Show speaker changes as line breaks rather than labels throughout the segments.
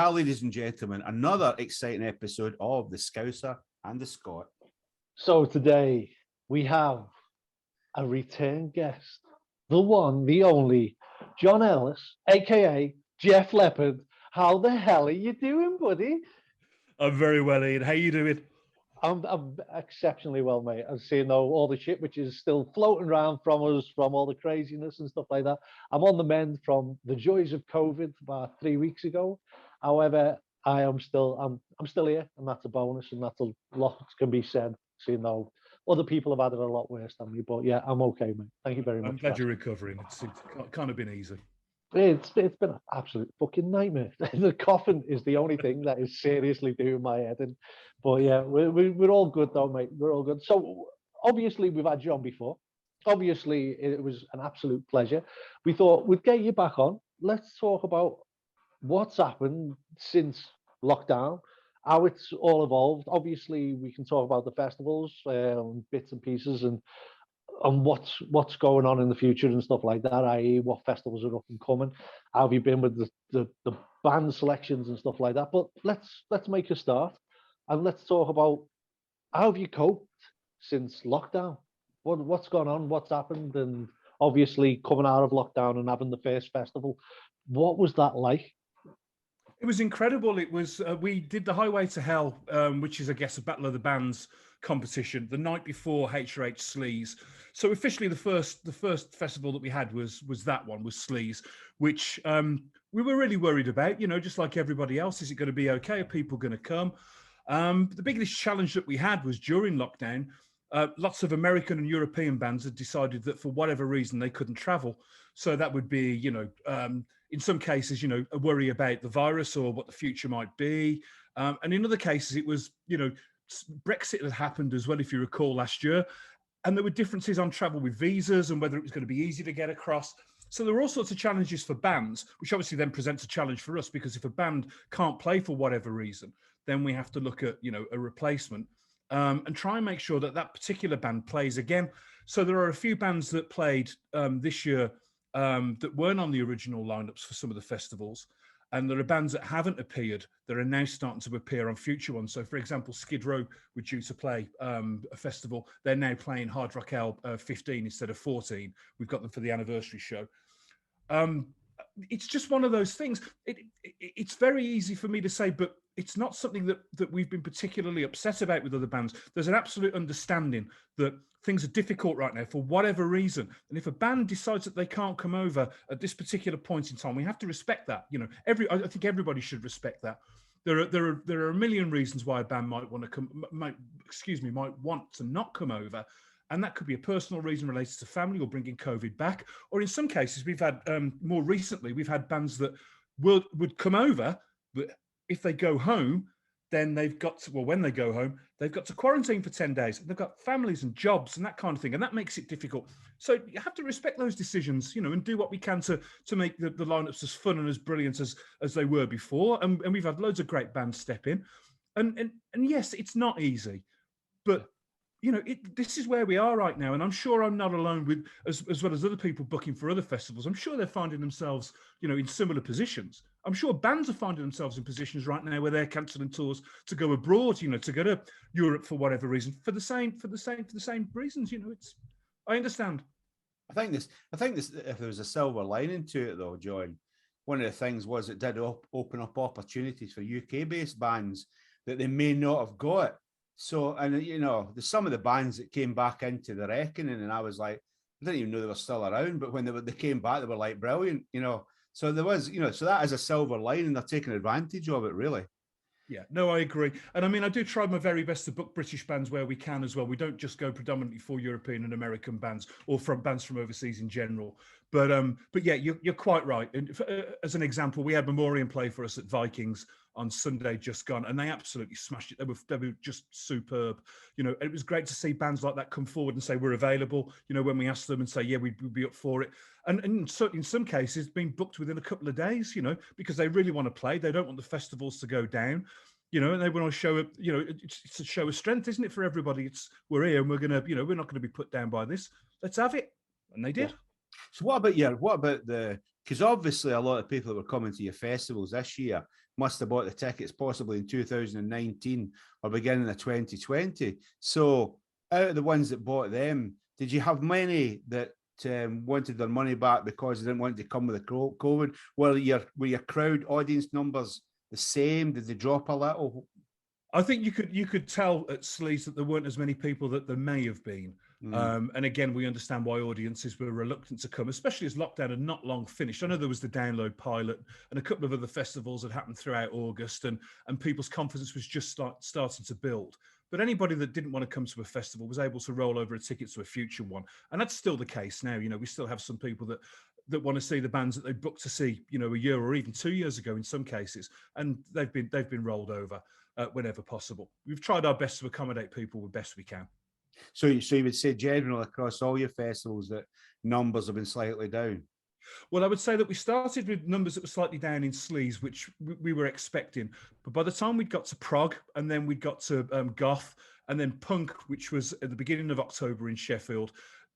Well, ladies and gentlemen, another exciting episode of the Scouser and the Scot.
So today we have a return guest, the one, the only, John Ellis, aka Geoff Leppard. How the hell are you doing, buddy?
I'm very well, Ian. How you doing?
I'm exceptionally well, mate. I've seen all the shit which is still floating around from us, from all the craziness and stuff like that. I'm on the mend from the joys of COVID about 3 weeks ago. However, I'm still here, and that's a bonus, and that's a lot can be said. So, other people have had it a lot worse than me, but yeah, I'm okay, mate. Thank you very much.
I'm glad you're recovering. It's kind of been easy.
It's been an absolute fucking nightmare. The coughing is the only thing that is seriously doing my head in. But yeah, we're all good though, mate. We're all good. So obviously we've had you on before. Obviously it was an absolute pleasure. We thought we'd get you back on. Let's talk about what's happened since lockdown, how it's all evolved. Obviously we can talk about the festivals, bits and pieces, and what's going on in the future and stuff like that, i.e. what festivals are up and coming. How have you been with the band selections and stuff like that? But let's make a start and let's talk about how have you coped since lockdown? What's gone on, what's happened, and obviously coming out of lockdown and having the first festival, what was that like?
It was incredible. It was we did the Highway to Hell, which is, I guess, a Battle of the Bands competition the night before HRH Sleaze. So officially, the first festival that we had was Sleaze, which we were really worried about. Just like everybody else, is it going to be okay? Are people going to come? The biggest challenge that we had was during lockdown. Lots of American and European bands had decided that for whatever reason they couldn't travel. So that would be, in some cases, a worry about the virus or what the future might be. And in other cases, it was, Brexit had happened as well, if you recall, last year. And there were differences on travel with visas and whether it was going to be easy to get across. So there were all sorts of challenges for bands, which obviously then presents a challenge for us, because if a band can't play for whatever reason, then we have to look at, a replacement and try and make sure that that particular band plays again. So there are a few bands that played this year that weren't on the original lineups for some of the festivals. And there are bands that haven't appeared that are now starting to appear on future ones. So, for example, Skid Row were due to play a festival. They're now playing Hard Rock Hell 15 instead of 14. We've got them for the anniversary show. It's just one of those things. It's very easy for me to say, but it's not something that we've been particularly upset about with other bands. There's an absolute understanding that things are difficult right now for whatever reason. And if a band decides that they can't come over at this particular point in time, we have to respect that. I think everybody should respect that. There are a million reasons why a band might want to not come over. And that could be a personal reason related to family or bringing COVID back. Or in some cases, we've had, more recently, we've had bands that would come over, but if they go home, then when they go home, they've got to quarantine for 10 days. They've got families and jobs and that kind of thing. And that makes it difficult. So you have to respect those decisions, and do what we can to make the lineups as fun and as brilliant as they were before. And we've had loads of great bands step in. And yes, it's not easy, but this is where we are right now, and I'm sure I'm not alone with as well as other people booking for other festivals. I'm sure they're finding themselves, in similar positions. I'm sure bands are finding themselves in positions right now where they're cancelling tours to go abroad, to go to Europe for whatever reason, for the same reasons. I understand.
I think this. If there was a silver lining to it, though, John, one of the things was it did open up opportunities for UK-based bands that they may not have got. So, and there's some of the bands that came back into the reckoning, and I was like, I didn't even know they were still around, but when they came back, they were like brilliant, So there was, so that is a silver lining. They're taking advantage of it, really.
Yeah, no, I agree. And I mean, I do try my very best to book British bands where we can as well. We don't just go predominantly for European and American bands or from bands from overseas in general. But yeah, you're quite right. And as an example, we had Memoriam play for us at Vikings on Sunday just gone, and they absolutely smashed it. They were just superb. It was great to see bands like that come forward and say we're available. When we asked them and say yeah, we'd be up for it. And certainly in some cases, being booked within a couple of days. Because they really want to play. They don't want the festivals to go down. And they want to show it. It's a show of strength, isn't it, for everybody? We're here, and we're gonna, we're not going to be put down by this. Let's have it, and they did.
Yeah. So what about because obviously a lot of people that were coming to your festivals this year must have bought the tickets possibly in 2019 or beginning of 2020. So out of the ones that bought them, did you have many that wanted their money back because they didn't want to come with the COVID? Were your crowd audience numbers the same? Did they drop a little?
I think you could tell at Sleaze that there weren't as many people that there may have been. And again, we understand why audiences were reluctant to come, especially as lockdown had not long finished. I know there was the Download pilot and a couple of other festivals that happened throughout August, and people's confidence was just starting to build. But anybody that didn't want to come to a festival was able to roll over a ticket to a future one. And that's still the case now. You know, we still have some people that want to see the bands that they booked to see, you know, a year or even 2 years ago in some cases, and they've been rolled over whenever possible. We've tried our best to accommodate people the best we can.
So you would say generally across all your festivals that numbers have been slightly down?
Well, I would say that we started with numbers that were slightly down in Sleaze, which we were expecting. But by the time we'd got to prog, and then we got to goth, and then punk, which was at the beginning of October in Sheffield,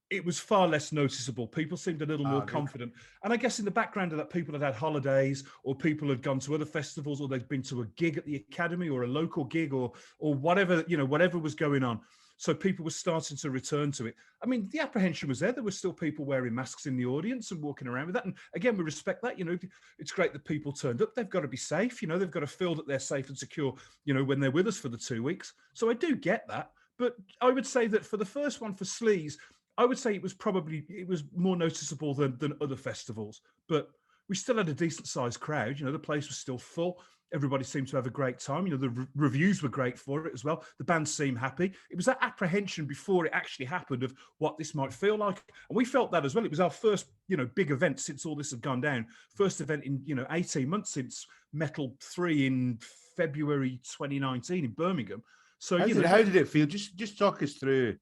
it was far less noticeable. People seemed a little more confident. And I guess in the background of that, people had had holidays, or people had gone to other festivals, or they'd been to a gig at the Academy or a local gig, or whatever, you know, whatever was going on. So people were starting to return to it. I mean, the apprehension was there. There were still people wearing masks in the audience and walking around with that. And again, we respect that. You know, it's great that people turned up. They've got to be safe. You know, they've got to feel that they're safe and secure, you know, when they're with us for the 2 weeks. So I do get that. But I would say that for the first one, for Sleaze, I would say it was more noticeable than other festivals. But we still had a decent sized crowd. You know, the place was still full. Everybody seemed to have a great time. You know, the reviews were great for it as well. The band seemed happy. It was that apprehension before it actually happened of what this might feel like. And we felt that as well. It was our first, you know, big event since all this had gone down. First event in, you know, 18 months since Metal 3 in February 2019 in Birmingham. So,
how did it feel? Just talk us through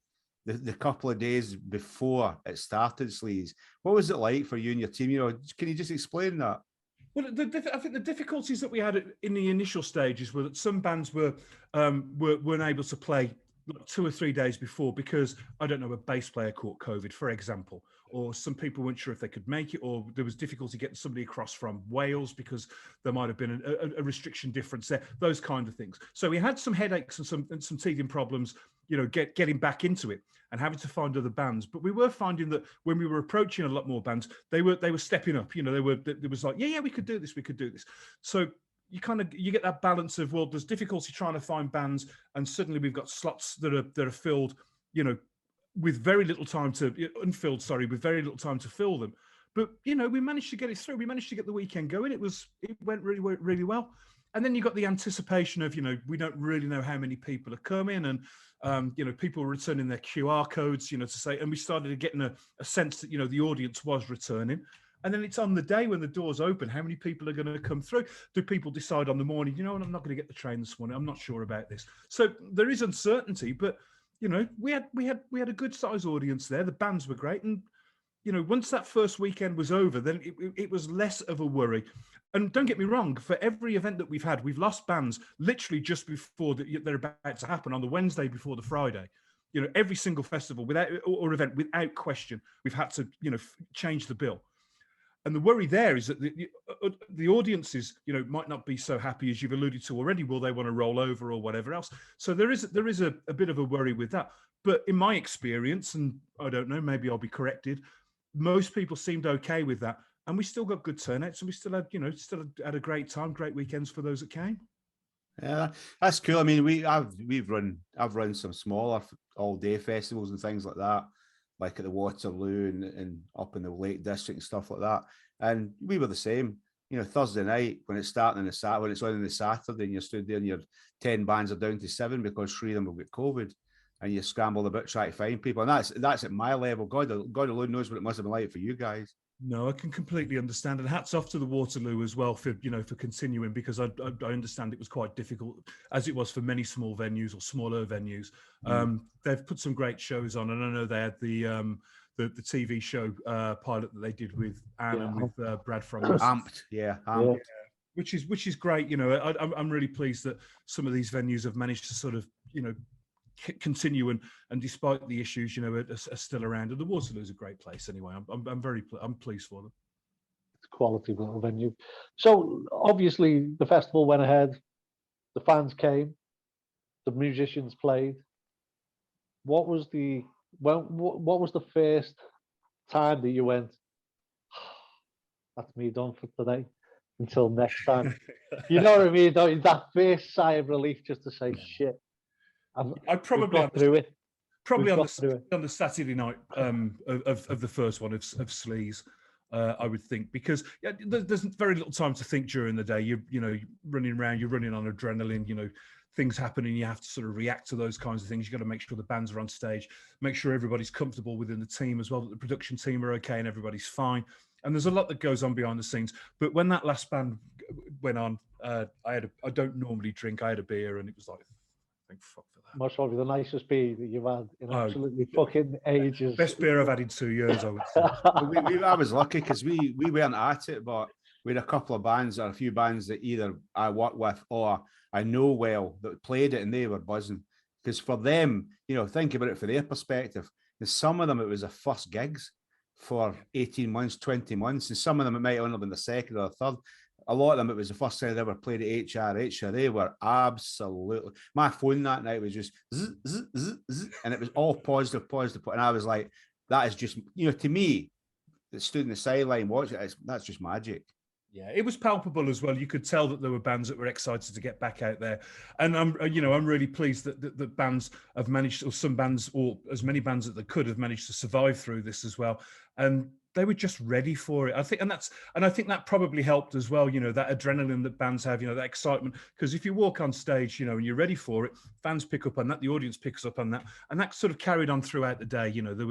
the couple of days before it started, Sleaze. What was it like for you and your team? You know, can you just explain that?
Well, I think the difficulties that we had in the initial stages were that some bands weren't able to play like 2 or 3 days before because, I don't know, a bass player caught COVID, for example, or some people weren't sure if they could make it, or there was difficulty getting somebody across from Wales because there might have been a restriction difference there, those kind of things. So we had some headaches and some teething problems, you know, getting back into it and having to find other bands. But we were finding that when we were approaching a lot more bands, they were stepping up. You know, there was like, yeah, we could do this. So you get that balance of, well, there's difficulty trying to find bands, and suddenly we've got slots that are filled, you know, with very little time with very little time to fill them. But, you know, we managed to get it through. We managed to get the weekend going. It went really, really well. And then you got the anticipation of, you know, we don't really know how many people are coming, and you know, people were returning their QR codes, you know, to say, and we started getting a sense that, you know, the audience was returning. And then it's on the day when the doors open, how many people are going to come through? Do people decide on the morning, you know, I'm not going to get the train this morning, I'm not sure about this. So there is uncertainty, but, you know, we had a good size audience there. The bands were great, and, you know, once that first weekend was over, then it was less of a worry. And don't get me wrong, for every event that we've had, we've lost bands literally just before they're about to happen, on the Wednesday before the Friday. You know, every single festival or event, without question, we've had to, you know, change the bill. And the worry there is that the audiences, you know, might not be so happy, as you've alluded to already. Will they want to roll over or whatever else? So there is a bit of a worry with that. But in my experience, and I don't know, maybe I'll be corrected, most people seemed okay with that. And we still got good turnouts, and we still had a great time, great weekends for those that came.
Yeah, that's cool. I mean, I've run some smaller all day festivals and things like that, like at the Waterloo and up in the Lake District and stuff like that. And we were the same. You know, Thursday night when it's starting when it's on on the Saturday, and you're stood there and your 10 bands are down to 7 because 3 of them have got COVID, and you scramble a bit trying to find people. And that's at my level. God alone knows what it must have been like for you guys.
No, I can completely understand, and hats off to the Waterloo as well for continuing, because I understand it was quite difficult, as it was for many small venues or smaller venues. They've put some great shows on, and I know they had the TV show pilot that they did with Anne and with Brad from
Amped, Amped.
Which is great. You know, I'm really pleased that some of these venues have managed to sort of, you know, continue and despite the issues, you know, are still around. And the Waterloo is a great place anyway. I'm pleased for them.
It's quality little venue. So obviously the festival went ahead, the fans came, the musicians played. What was the what was the first time that you went, that's me done for today, until next time? You know what I mean? That first sigh of relief just to say, shit,
I probably
got through it.
Probably on the Saturday night of the first one of Sleaze, I would think, because there's very little time to think during the day. You're running around, you're running on adrenaline, things happen and you have to sort of react to those kinds of things. You've got to make sure the bands are on stage, make sure everybody's comfortable within the team as well, that the production team are okay and everybody's fine. And there's a lot that goes on behind the scenes. But when that last band went on, I don't normally drink. I had a beer and it was like, thank fuck for that.
Most probably the nicest beer that you've had in absolutely fucking ages.
Best beer I've had in 2 years, I would say.
I was lucky because we weren't at it, but we had a couple of bands or a few bands that either I work with or I know well that played it and they were buzzing. Because for them, think about it from their perspective. And some of them, it was their first gigs for 18 months, 20 months. And some of them, it might only have been the second or the third. A lot of them, it was the first time they ever played at HRH. So they were absolutely... My phone that night was just... Zzz, zzz, zzz, zzz, and it was all positive. And I was like, that is just... to me, that stood in the sideline watching it, that's just magic.
Yeah, it was palpable as well. You could tell that there were bands that were excited to get back out there, and I'm really pleased that bands have managed, or some bands, or as many bands that they could have managed to survive through this as well, and they were just ready for it. I think, and I think that probably helped as well. That adrenaline that bands have, that excitement. Because if you walk on stage, and you're ready for it, fans pick up on that, the audience picks up on that, and that sort of carried on throughout the day. There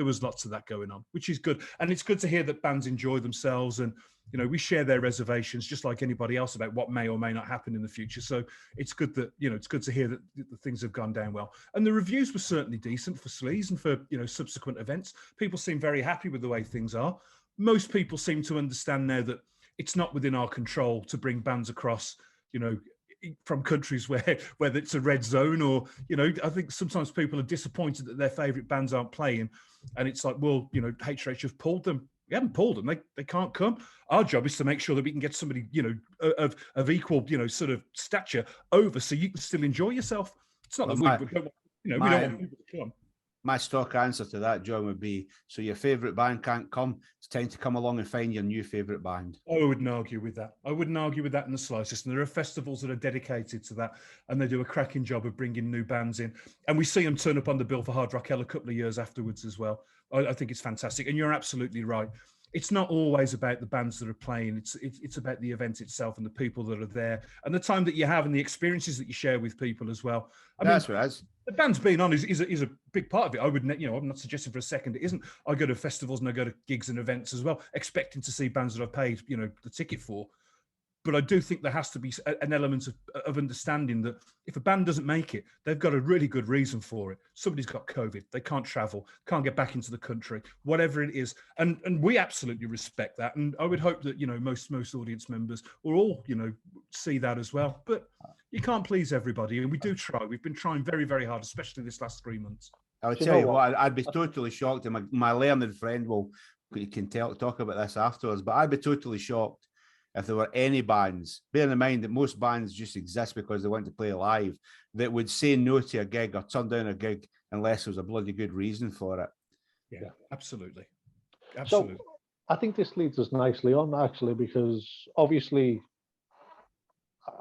was lots of that going on, which is good, and it's good to hear that bands enjoy themselves and. We share their reservations just like anybody else about what may or may not happen in the future. So it's good that, it's good to hear that the things have gone down well. And the reviews were certainly decent for Sleaze and for, subsequent events. People seem very happy with the way things are. Most people seem to understand now that it's not within our control to bring bands across, from countries where it's a red zone or, I think sometimes people are disappointed that their favourite bands aren't playing. And it's like, well, HRH have pulled them. We haven't pulled them. They can't come. Our job is to make sure that we can get somebody, of equal, sort of stature over so you can still enjoy yourself. It's not that we don't want people to come.
My stock answer to that, John, would be, so your favourite band can't come, it's time to come along and find your new favourite band.
I wouldn't argue with that. I wouldn't argue with that in the slightest. And there are festivals that are dedicated to that, and they do a cracking job of bringing new bands in. And we see them turn up on the bill for Hard Rock Hell a couple of years afterwards as well. I think it's fantastic. And you're absolutely right. It's not always about the bands that are playing. It's about the event itself and the people that are there and the time that you have and the experiences that you share with people as well.
That's what it is.
The band's being on is a big part of it. I would, I'm not suggesting for a second it isn't. I go to festivals and I go to gigs and events as well, expecting to see bands that I've paid, the ticket for. But I do think there has to be an element of understanding that if a band doesn't make it, they've got a really good reason for it. Somebody's got COVID, they can't travel, can't get back into the country, whatever it is. And we absolutely respect that. And I would hope that, most audience members or all, see that as well. But you can't please everybody. And we do try. We've been trying very, very hard, especially this last 3 months.
I would tell you what, I'd be totally shocked. And my learned friend can talk about this afterwards, but I'd be totally shocked if there were any bands, bearing in mind that most bands just exist because they want to play live, that would say no to a gig or turn down a gig unless there was a bloody good reason for it.
Yeah, absolutely.
So I think this leads us nicely on, actually, because obviously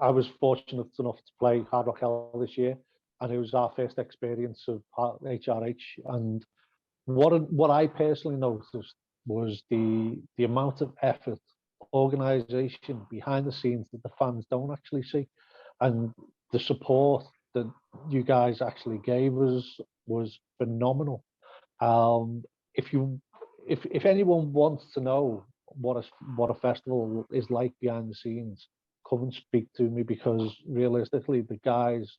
I was fortunate enough to play Hard Rock Hell this year, and it was our first experience of HRH. And what I personally noticed was the amount of effort, organization behind the scenes that the fans don't actually see, and the support that you guys actually gave us was phenomenal. If anyone wants to know what a festival is like behind the scenes, come and speak to me, because realistically the guys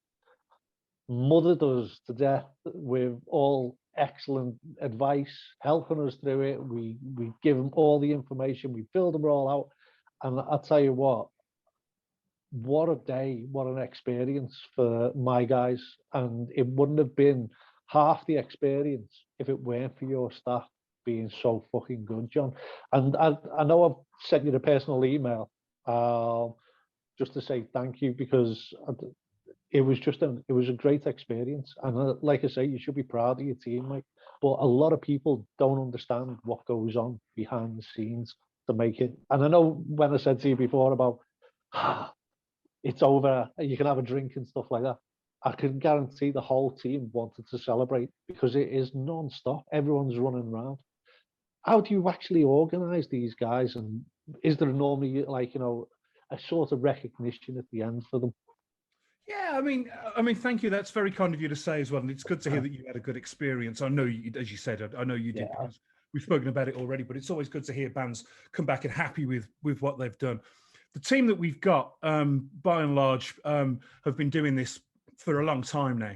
mothered us to death with all excellent advice, helping us through it. We give them all the information, we filled them all out, and I'll tell you what a day, what an experience for my guys. And it wouldn't have been half the experience if it weren't for your staff. being so fucking good, John. And I know I've sent you the personal email just to say thank you, because it was just it was a great experience. And like I say, you should be proud of your team, mate. But a lot of people don't understand what goes on behind the scenes to make it. And I know when I said to you before about it's over, you can have a drink and stuff like that, I can guarantee the whole team wanted to celebrate, because it is non-stop. Everyone's running around. How do you actually organize these guys? And is there normally, like, you know, a sort of recognition at the end for them?
Yeah, I mean, thank you. That's very kind of you to say as well, and it's good to hear that you had a good experience. I know, you, as you said, I know you did, because we've spoken about it already. But it's always good to hear bands come back and happy with what they've done. The team that we've got, by and large, have been doing this for a long time now,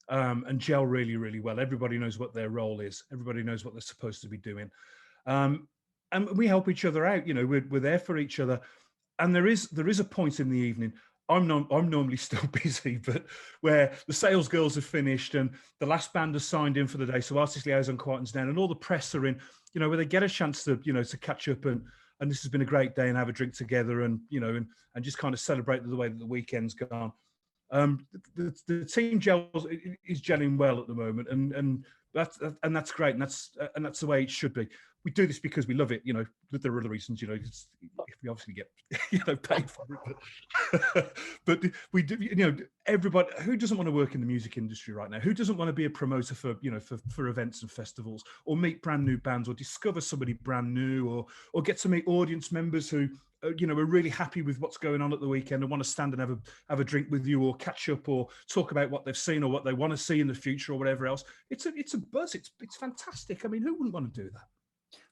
and gel really, really well. Everybody knows what their role is. Everybody knows what they're supposed to be doing, and we help each other out. You know, we're there for each other. And there is a point in the evening. I'm normally still busy, but where the sales girls have finished and the last band has signed in for the day, so artist liaison quietens down, and all the press are in. You know, where they get a chance to, you know, to catch up and this has been a great day and have a drink together, and you know, and just kind of celebrate the way that the weekend's gone. The team gels is gelling well at the moment, and that's great, and that's the way it should be. We do this because we love it, you know. But there are other reasons, you know. We obviously get, you know, paid for it, but we do. You know, everybody who doesn't want to work in the music industry right now, who doesn't want to be a promoter for, you know, for events and festivals, or meet brand new bands, or discover somebody brand new, or get to meet audience members who, you know, are really happy with what's going on at the weekend and want to stand and have a drink with you, or catch up, or talk about what they've seen or what they want to see in the future, or whatever else. It's a buzz. It's fantastic. I mean, who wouldn't want to do that?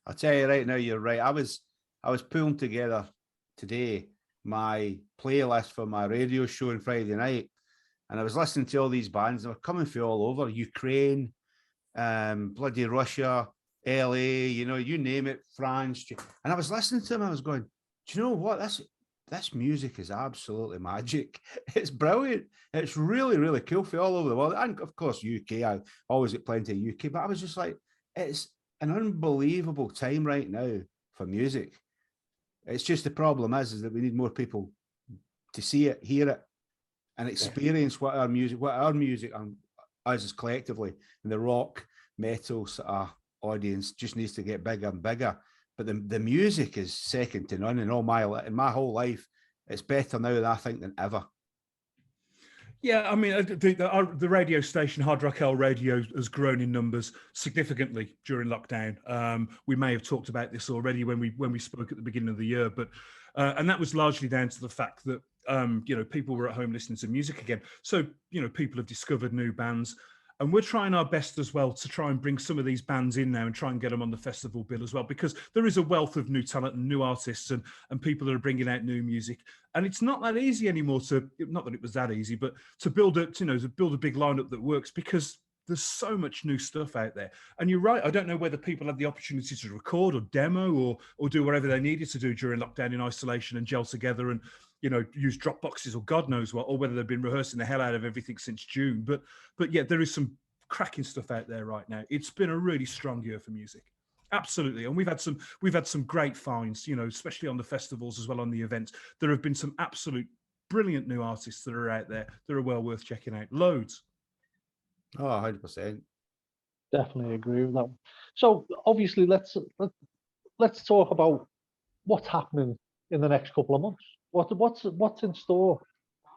I'll tell you right now, you're right. I was pulling together today my playlist for my radio show on Friday night, and I was listening to all these bands that were coming from all over Ukraine, bloody Russia, LA, you know, you name it, France. And I was listening to them. I was going, do you know what? This music is absolutely magic. It's brilliant. It's really, really cool for all over the world. And of course, UK. I always get plenty of UK, but I was just like, it's an unbelievable time right now for music. It's just the problem is that we need more people to see it, hear it, and experience what our music and us as collectively, and the rock, metal sort of audience just needs to get bigger and bigger. But the music is second to none in my whole life. It's better now than I think than ever.
Yeah, I mean, the radio station, Hard Rock L Radio, has grown in numbers significantly during lockdown. We may have talked about this already when we spoke at the beginning of the year, but and that was largely down to the fact that you know, people were at home listening to music again. So, you know, people have discovered new bands. And we're trying our best as well to try and bring some of these bands in now and try and get them on the festival bill as well, because there is a wealth of new talent and new artists and people that are bringing out new music. And it's not that easy anymore not that it was that easy, but to build a big lineup that works, because there's so much new stuff out there. And you're right, I don't know whether people had the opportunity to record or demo or do whatever they needed to do during lockdown in isolation and gel together and, you know, use drop boxes or God knows what, or whether they've been rehearsing the hell out of everything since June. But yeah, there is some cracking stuff out there right now. It's been a really strong year for music. Absolutely. And we've had some great finds, you know, especially on the festivals as well, on the events. There have been some absolute brilliant new artists that are out there that are well worth checking out. Loads.
Oh, 100%.
Definitely agree with that. So obviously let's talk about what's happening in the next couple of months. What's in store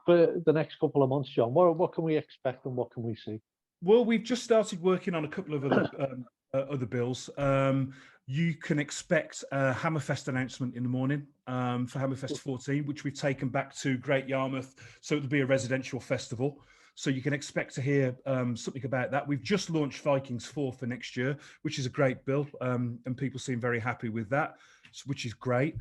for the next couple of months, John? What can we expect and what can we see?
Well, we've just started working on a couple of other bills. You can expect a Hammerfest announcement in the morning for Hammerfest 14, which we've taken back to Great Yarmouth. So it'll be a residential festival. So you can expect to hear something about that. We've just launched Vikings 4 for next year, which is a great bill, and people seem very happy with that, which is great.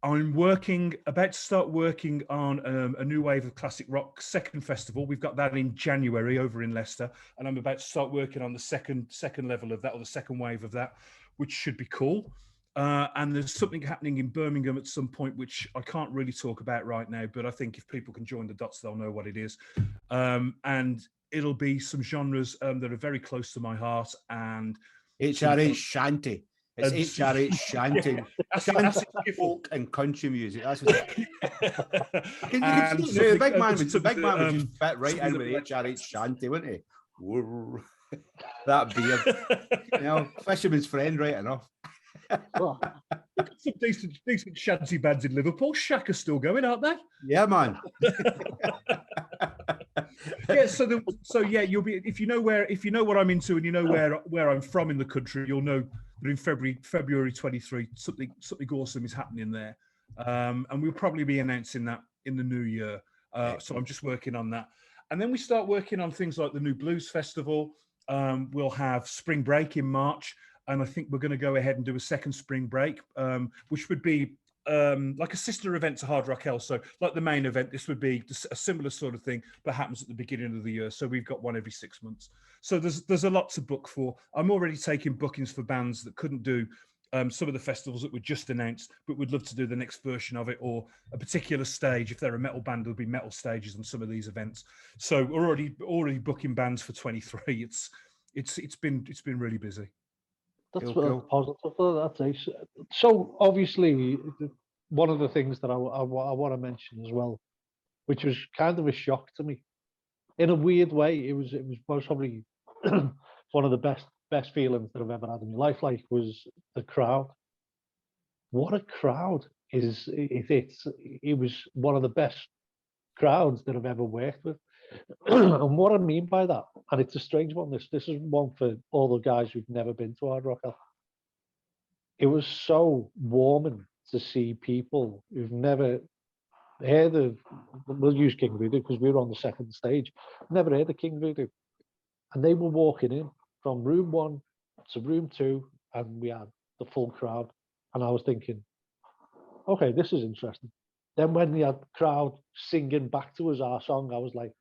I'm about to start working on a new wave of classic rock second festival. We've got that in January over in Leicester, and I'm about to start working on the second level of that, or the second wave of that, which should be cool. And there's something happening in Birmingham at some point, which I can't really talk about right now, but I think if people can join the dots, they'll know what it is. And it'll be some genres that are very close to my heart. And
HRH Shanty. It's HRH chanting, chanting folk and country music. That's what you can see the big man would just fit right in with HRH chanting, wouldn't he? That beard, fisherman's friend, right enough.
Some decent shanty bands in Liverpool. Shaka's still going, aren't they?
Yeah, man.
Yeah, so you'll be, if you know what I'm into and you know where I'm from in the country, you'll know that in February 23 something awesome is happening there, and we'll probably be announcing that in the new year. So I'm just working on that, and then we start working on things like the new Blues Festival. We'll have Spring Break in March, and I think we're going to go ahead and do a second Spring Break, which would be like a sister event to Hard Rock Hell. So like the main event, this would be a similar sort of thing, but happens at the beginning of the year. So we've got one every 6 months. So there's a lot to book for. I'm already taking bookings for bands that couldn't do some of the festivals that were just announced, but would love to do the next version of it, or a particular stage. If they're a metal band, there'll be metal stages on some of these events. So we're already booking bands for 23. It's been really busy.
That's positive. That's so. Obviously, one of the things that I want to mention as well, which was kind of a shock to me, in a weird way, it was probably one of the best feelings that I've ever had in my life. Like, was the crowd. What a crowd is! It was one of the best crowds that I've ever worked with. And what I mean by that, and it's a strange one, this is one for all the guys who've never been to Hard Rock Hell. It was so warming to see people who've never heard of, we'll use King Voodoo because we were on the second stage, never heard of King Voodoo. And they were walking in from room 1 to room 2, and we had the full crowd. And I was thinking, okay, this is interesting. Then when we had the crowd singing back to us our song, I was like,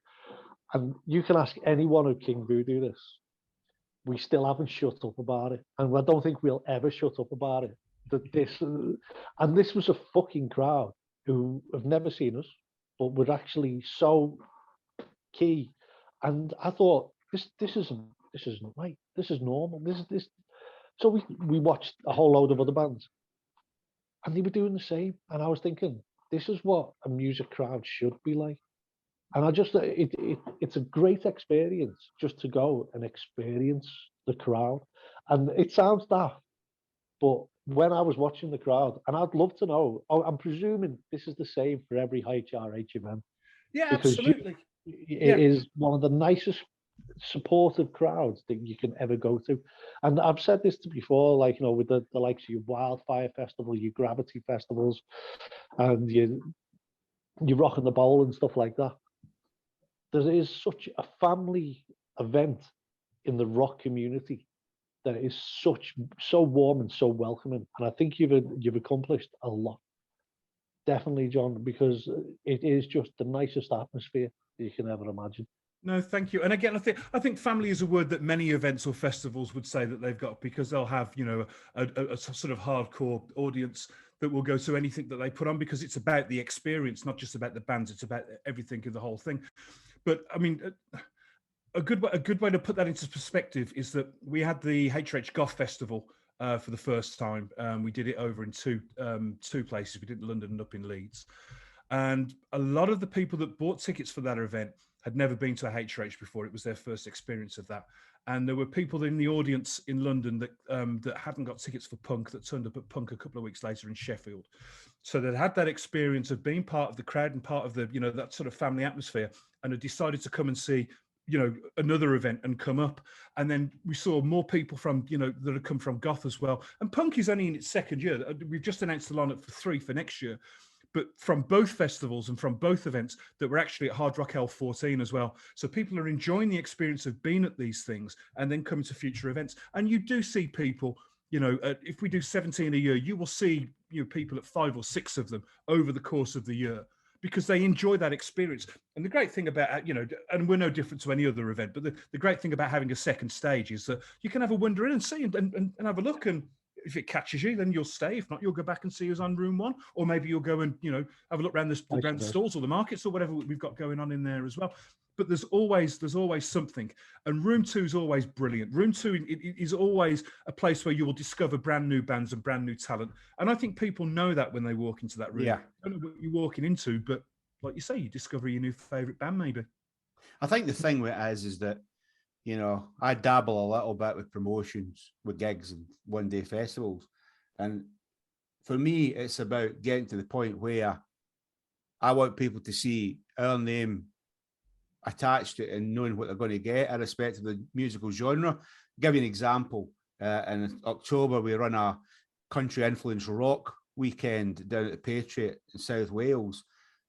and you can ask anyone of King Voodoo this, we still haven't shut up about it. And I don't think we'll ever shut up about it. This was a fucking crowd who have never seen us, but were actually so key. And I thought, this isn't right. This is normal. This. So we watched a whole load of other bands, and they were doing the same. And I was thinking, this is what a music crowd should be like. And I just, it's a great experience just to go and experience the crowd. And it sounds daft, but when I was watching the crowd, and I'd love to know, I'm presuming this is the same for every HRH event.
Yeah, absolutely.
It is one of the nicest supportive crowds that you can ever go to. And I've said this before, like, with the likes of your Wildfire Festival, your Gravity Festivals, and your Rock and the Bowl and stuff like that. There is such a family event in the rock community that is so warm and so welcoming, and I think you've accomplished a lot. Definitely, John, because it is just the nicest atmosphere you can ever imagine.
No, thank you. And again, I think family is a word that many events or festivals would say that they've got, because they'll have a sort of hardcore audience that will go to anything that they put on, because it's about the experience, not just about the bands. It's about everything in the whole thing. But I mean, a good way to put that into perspective is that we had the HRH Goth Festival for the first time. We did it over in two places. We did it in London and up in Leeds. And a lot of the people that bought tickets for that event had never been to a HRH before. It was their first experience of that. And there were people in the audience in London that hadn't got tickets for Punk, that turned up at Punk a couple of weeks later in Sheffield. So they had that experience of being part of the crowd and part of the, that sort of family atmosphere, and had decided to come and see, another event and come up. And then we saw more people from, that had come from Goth as well. And Punk is only in its second year. We've just announced the lineup for 3 for next year. But from both festivals and from both events that were actually at Hard Rock Hell 14 as well. So people are enjoying the experience of being at these things and then coming to future events. And you do see people, if we do 17 a year, you will see people at 5 or 6 of them over the course of the year, because they enjoy that experience. And the great thing about, and we're no different to any other event, but the great thing about having a second stage is that you can have a wander in and see and have a look. And if it catches you, then you'll stay. If not, you'll go back and see us on room 1, or maybe you'll go and, have a look around the stalls or the markets or whatever we've got going on in there as well. But there's always something, and room 2 is always brilliant. Room 2 is always a place where you will discover brand new bands and brand new talent, and I think people know that when they walk into that room.
Yeah.
I don't know what you're walking into, but like you say, you discover your new favorite band maybe.
I think the thing with it is that, I dabble a little bit with promotions, with gigs and one-day festivals, and for me, it's about getting to the point where I want people to see our name attached to it and knowing what they're going to get, irrespective of the musical genre. I'll give you an example. In October, we run a country influence rock weekend down at the Patriot in South Wales,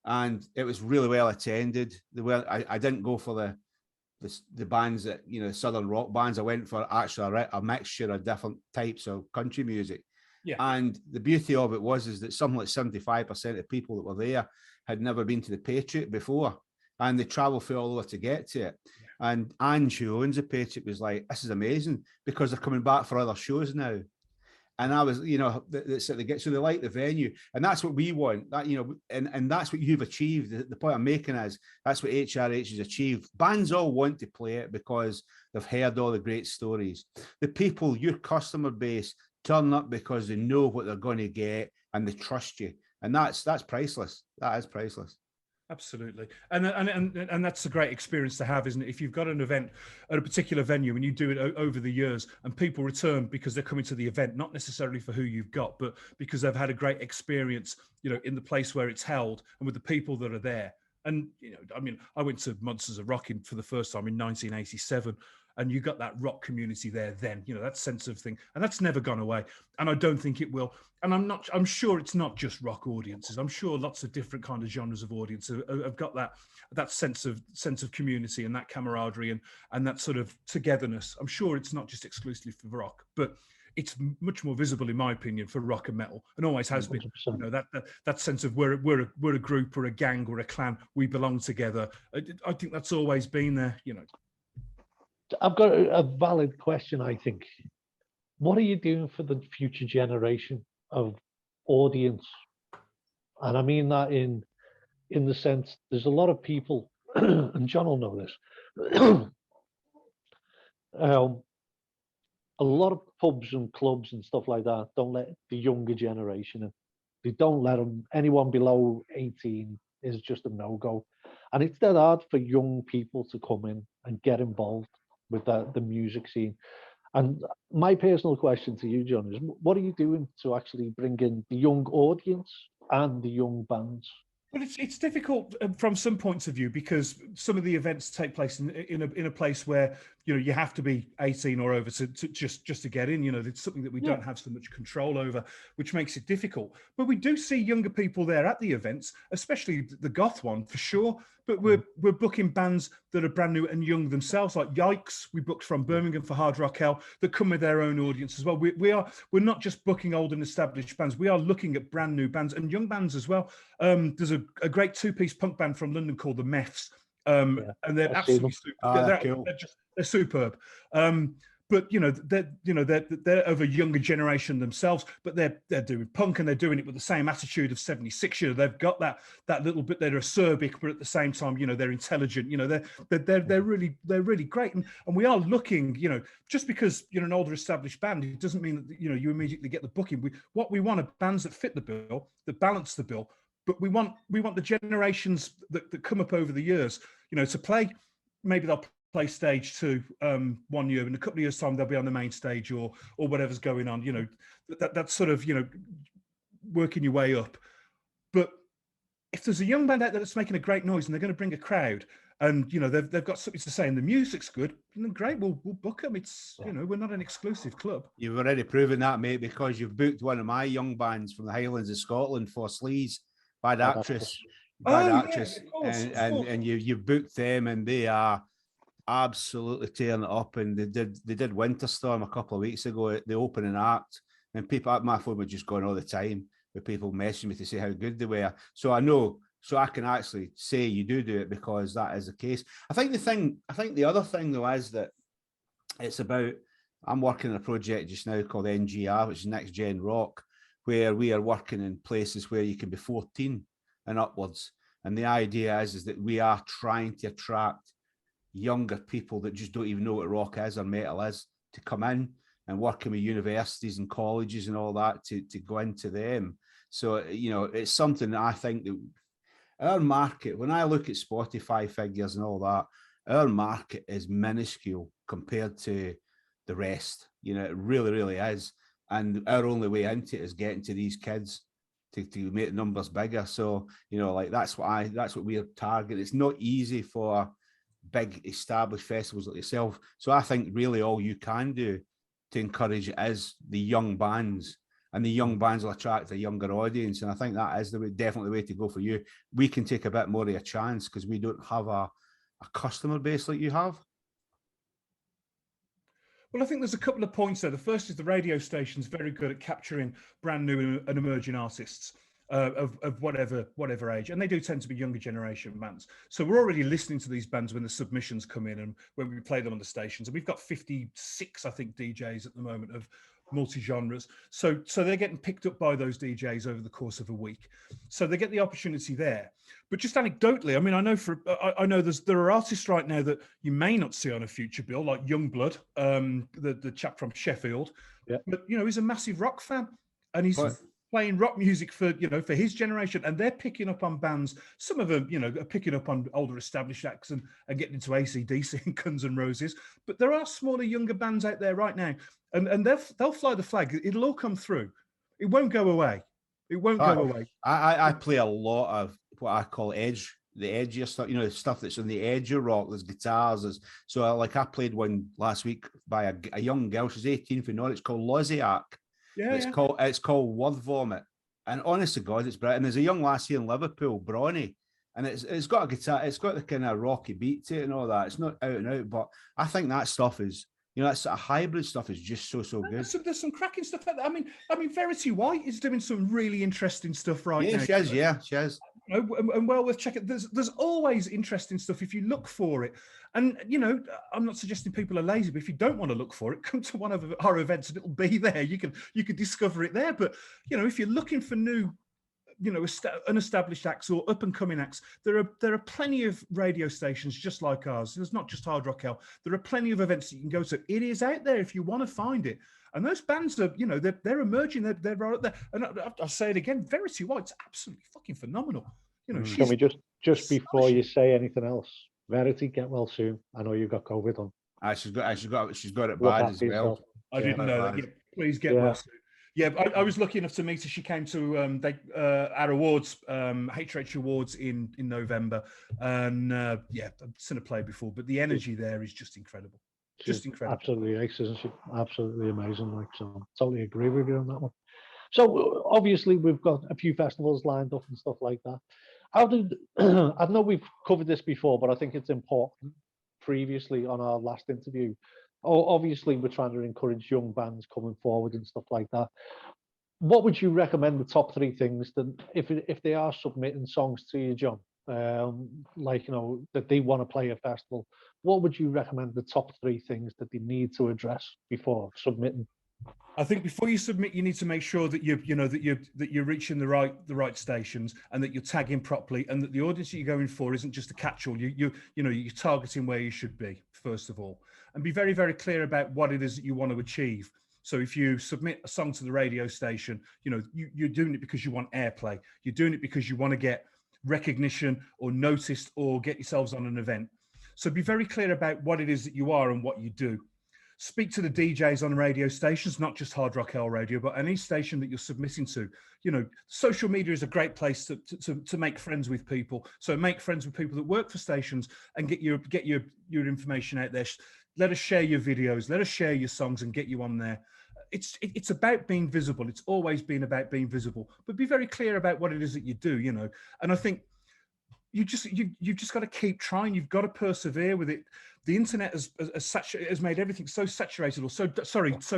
and it was really well attended. I didn't go for the bands that, southern rock bands. I went for actually a mixture of different types of country music.
Yeah.
And the beauty of it is that something like 75% of people that were there had never been to the Patriot before, and they travel through all over to get to it. Yeah. And Ange, who owns the Patriot, was like, "This is amazing because they're coming back for other shows now." And I was, so they like the venue, and that's what we want. That, and that's what you've achieved. The point I'm making is that's what HRH has achieved. Bands all want to play it because they've heard all the great stories. The people, your customer base, turn up because they know what they're going to get and they trust you, and that's priceless. That is priceless.
Absolutely, and that's a great experience to have, isn't it? If you've got an event at a particular venue and you do it over the years, and people return because they're coming to the event, not necessarily for who you've got, but because they've had a great experience, in the place where it's held and with the people that are there. And I went to Monsters of Rock for the first time in 1987. And you got that rock community there then, that sense of thing. And that's never gone away. And I don't think it will. And I'm sure it's not just rock audiences. I'm sure lots of different kind of genres of audience have got that sense of community and that camaraderie and that sort of togetherness. I'm sure it's not just exclusively for rock, but it's much more visible, in my opinion, for rock and metal, and always has been. That sense of we're a group or a gang or a clan. We belong together. I think that's always been there,
I've got a valid question, I think. What are you doing for the future generation of audience? And I mean that in the sense, there's a lot of people, and John will know this, a lot of pubs and clubs and stuff like that don't let the younger generation in. They don't let them. Anyone below 18 is just a no-go. And it's dead hard for young people to come in and get involved with the music scene. And my personal question to you, John, is what are you doing to actually bring in the young audience and the young bands?
Well, it's difficult from some points of view because some of the events take place in a place where you have to be 18 or over to just to get in. It's something that we don't have so much control over, which makes it difficult. But we do see younger people there at the events, especially the goth one for sure. But we're booking bands that are brand new and young themselves, like Yikes. We booked from Birmingham for Hard Rock Hell that come with their own audience as well. We're not just booking old and established bands. We are looking at brand new bands and young bands as well. There's a great two-piece punk band from London called the Meths, and they're absolutely super. They're superb. But they're of a younger generation themselves, but they're doing punk and they're doing it with the same attitude of 76. They've got that little bit. They're acerbic, but at the same time, they're intelligent. They're really great. And we are looking. Just because you're an older established band, it doesn't mean that you immediately get the booking. What we want are bands that fit the bill, that balance the bill. But we want the generations that come up over the years, to play. Maybe they'll play stage 2 1 year, in a couple of years' time they'll be on the main stage or whatever's going on. That's sort of working your way up. But if there's a young band out there that's making a great noise and they're going to bring a crowd, and they've got something to say and the music's good, then great, we'll book them. It's we're not an exclusive club.
You've already proven that, mate, because you've booked one of my young bands from the Highlands of Scotland for Sleaze, Bad Actress. And you've booked them, and they are absolutely tearing it up. And they did Winterstorm a couple of weeks ago at the opening act, and people at my phone were just going all the time with people messaging me to say how good they were. So I can actually say you do it because that is the case. I think the other thing though is that it's about I'm working on a project just now called NGR, which is Next Gen Rock, where we are working in places where you can be 14 and upwards. And the idea is that we are trying to attract younger people that just don't even know what rock is or metal is to come in, and working with universities and colleges and all that to go into them. So, you know, it's something that I think that our market, when I look at Spotify figures and all that, our market is minuscule compared to the rest. You know, it really, really is. And our only way into it is getting to these kids to make the numbers bigger. So, you know, like that's what we're targeting. It's not easy for big established festivals like yourself. So I think really all you can do to encourage it is the young bands, and the young bands will attract a younger audience. And I think that is definitely the way to go for you. We can take a bit more of a chance because we don't have a customer base like you have.
Well, I think there's a couple of points there. The first is the radio station's very good at capturing brand new and emerging artists of whatever age, and they do tend to be younger generation bands. So we're already listening to these bands when the submissions come in and when we play them on the stations. And we've got 56, I think, DJs at the moment of multi-genres. So they're getting picked up by those DJs over the course of a week. So they get the opportunity there. But just anecdotally, I mean, I know there are artists right now that you may not see on a future bill, like Youngblood, the chap from Sheffield.
Yeah.
But you know, he's a massive rock fan, and he's playing rock music for his generation, and they're picking up on bands. Some of them, you know, are picking up on older established acts and getting into AC/DC and Guns N' Roses. But there are smaller, younger bands out there right now, and they'll fly the flag. It'll all come through. It won't go away. It won't go away.
I play a lot of what I call the edgier stuff, you know, stuff that's on the edge of rock. There's guitars. I played one last week by a young girl. She's 18 from Norwich. It's called Loziak.
Yeah,
it's called Word Vomit. And honest to God, it's brilliant. And there's a young lass here in Liverpool, Bronny, and it's got a guitar. It's got the kind of rocky beat to it and all that. It's not out and out, but I think that stuff is, you know, that sort of hybrid stuff is just so good.
There's some cracking stuff out there. I mean, Verity White is doing some really interesting stuff right now.
She is.
You know, and well worth checking. There's always interesting stuff if you look for it. And you know, I'm not suggesting people are lazy, but if you don't want to look for it, come to one of our events and it'll be there. You can discover it there. But you know, if you're looking for new, you know, unestablished acts or up and coming acts, there are plenty of radio stations just like ours. There's not just Hard Rock Hell. There are plenty of events that you can go to. It is out there if you want to find it. And those bands are, you know, they're emerging. They're right up there. And I'll say it again, Verity White's absolutely fucking phenomenal. You know,
can we just before you say anything else, Verity, get well soon. I know you've got COVID on.
She's got it bad as well.
I didn't know that. Yeah, please get well soon. Yeah, I was lucky enough to meet her. She came to our awards, HH Awards in November, and I've seen her play before, but the energy there is just incredible. Just incredible.
Absolutely ace, isn't she? Absolutely amazing. Like, so totally agree with you on that one. So obviously we've got a few festivals lined up and stuff like that. I know we've covered this before, but I think it's important. Previously on our last interview, obviously we're trying to encourage young bands coming forward and stuff like that. What would you recommend the top 3 things that if they are submitting songs to you, John, like, you know, that they want to play a festival, what would you recommend the top 3 things that they need to address before submitting?
I think before you submit, you need to make sure that you're reaching the right stations, and that you're tagging properly, and that the audience that you're going for isn't just a catch-all. You're targeting where you should be first of all, and be very, very clear about what it is that you want to achieve. So if you submit a song to the radio station, you know, you're doing it because you want airplay. You're doing it because you want to get recognition or noticed or get yourselves on an event. So be very clear about what it is that you are and what you do. Speak to the DJs on radio stations, not just Hard Rock Hell Radio, but any station that you're submitting to. You know, social media is a great place to make friends with people. So make friends with people that work for stations and get your information out there. Let us share your videos. Let us share your songs and get you on there. It's about being visible. It's always been about being visible, but be very clear about what it is that you do. You know, and I think you've just got to keep trying. You've got to persevere with it. The internet has made everything so saturated or so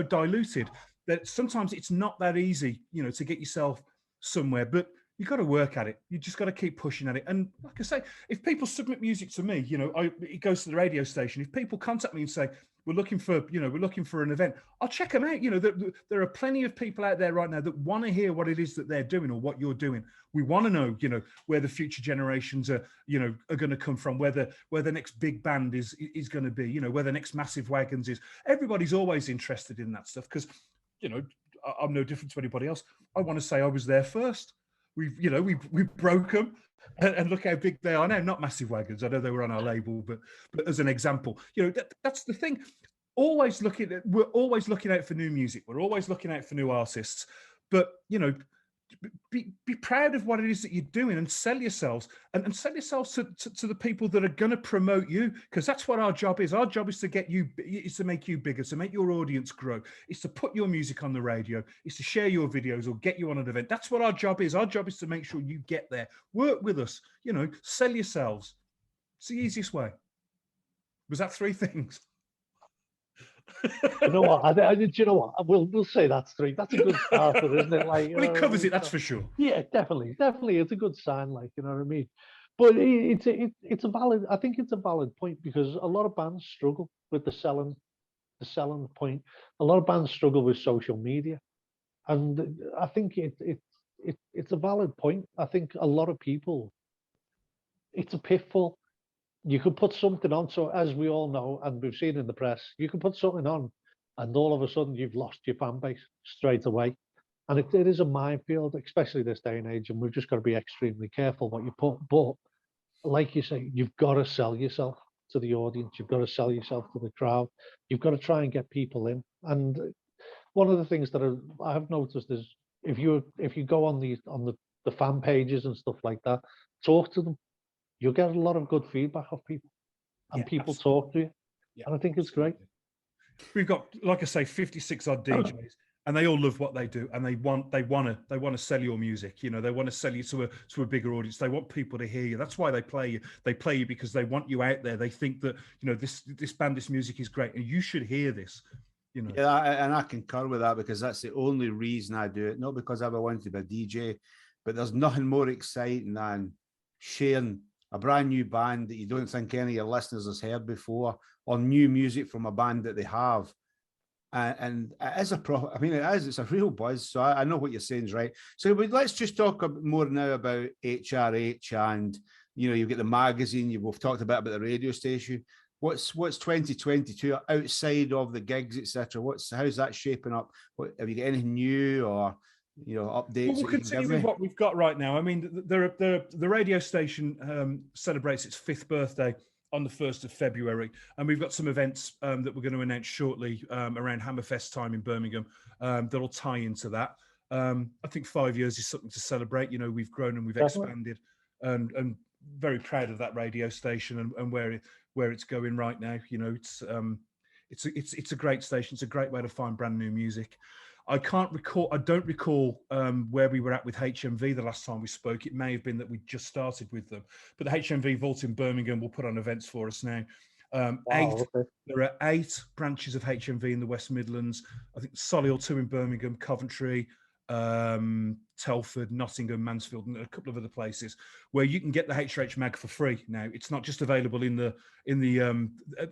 diluted that sometimes it's not that easy, you know, to get yourself somewhere. But you've got to work at it. You just got to keep pushing at it. And like I say, if people submit music to me, you know, it goes to the radio station. If people contact me and say, we're looking for, we're looking for an event. I'll check them out. There are plenty of people out there right now that want to hear what it is that they're doing or what you're doing. We want to know, where the future generations are going to come from, where the next big band is going to be, where the next Massive Wagons is. Everybody's always interested in that stuff because, I'm no different to anybody else. I want to say I was there first. We broke them. And look how big they are now. Not Massive Wagons. I know they were on our label, but as an example, that's the thing. We're always looking out for new music. We're always looking out for new artists. But be proud of what it is that you're doing and sell yourselves and sell yourselves to the people that are going to promote you, because that's what our job is. Our job is to get you, is to make you bigger, to make your audience grow. It's to put your music on the radio. It's to share your videos or get you on an event. That's what our job is. Our job is to make sure you get there. Work with us, sell yourselves. It's the easiest way. Was that 3 things?
You know what? You know what? We'll say that's 3. That's a good starter, isn't it? Like,
well, it covers it. That's for sure.
Yeah, definitely. It's a good sign. Like, you know what I mean? But it's a valid. I think it's a valid point because a lot of bands struggle with the selling point. A lot of bands struggle with social media, and I think it's a valid point. I think a lot of people. It's a pitfall. You could put something on, so as we all know, and we've seen in the press, you can put something on, and all of a sudden you've lost your fan base straight away. And it is a minefield, especially this day and age, and we've just got to be extremely careful what you put. But like you say, you've got to sell yourself to the audience. You've got to sell yourself to the crowd. You've got to try and get people in. And one of the things that I have noticed is if you go on the fan pages and stuff like that, talk to them. You'll get a lot of good feedback of people, and people talk to you, and I think it's great.
We've got, like I say, 56 odd DJs, and they all love what they do, and they want to sell your music. They want to sell you to a bigger audience. They want people to hear you. That's why they play you. They play you because they want you out there. They think that this band, this music is great, and you should hear this.
Yeah, and I concur with that because that's the only reason I do it. Not because I ever wanted to be a DJ, but there's nothing more exciting than sharing a brand new band that you don't think any of your listeners has heard before, or new music from a band that they have. And it is it's a real buzz. So I know what you're saying is right. So let's just talk more now about HRH, and you get the magazine. We've talked a bit about the radio station. What's 2022 outside of the gigs, etc.? How's that shaping up? Have you got anything new or updates?
Well, we'll continue with what we've got right now. I mean, the radio station celebrates its 5th birthday on the 1st of February, and we've got some events that we're going to announce shortly around Hammerfest time in Birmingham that'll tie into that. I think 5 years is something to celebrate. We've grown and we've expanded, and very proud of that radio station and where it's going right now. It's a great station. It's a great way to find brand new music. I don't recall where we were at with HMV the last time we spoke. It may have been that we just started with them. But the HMV Vault in Birmingham will put on events for us now. There are 8 branches of HMV in the West Midlands. I think Solihull 2 in Birmingham, Coventry, Telford, Nottingham, Mansfield, and a couple of other places where you can get the HRH mag for free now. It's not just available in the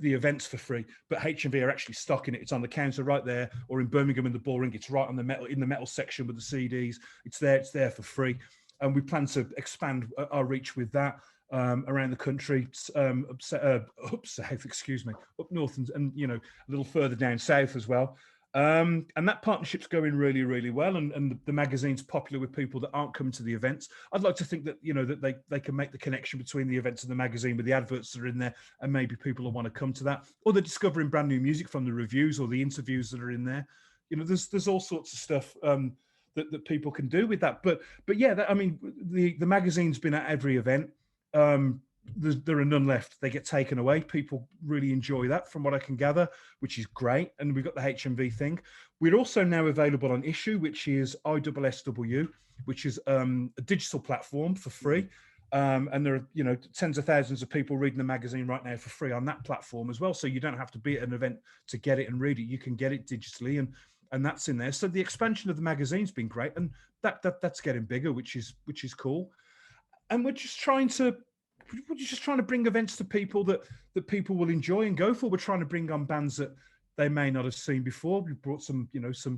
events for free, but HMV are actually stocking it. It's on the counter right there, or in Birmingham in the Bullring, it's right on the metal section with the CDs. It's there for free, and we plan to expand our reach with that around the country, up south, up north, and a little further down south as well. And that partnership's going really, really well, and the magazine's popular with people that aren't coming to the events. I'd like to think that that they can make the connection between the events and the magazine with the adverts that are in there, and maybe people will want to come to that, or they're discovering brand new music from the reviews or the interviews that are in there. There's all sorts of stuff that people can do with that. But yeah, the magazine's been at every event. There are none left. They get taken away. People really enjoy that, from what I can gather, which is great. And we've got the HMV thing. We're also now available on Issue, which is ISSW, which is a digital platform for free. And there are tens of thousands of people reading the magazine right now for free on that platform as well. So you don't have to be at an event to get it and read it. You can get it digitally, and that's in there. So the expansion of the magazine's been great, and that's getting bigger, which is cool. And we're just trying to bring events to people that that people will enjoy and go for. We're trying to bring on bands that they may not have seen before. We brought some,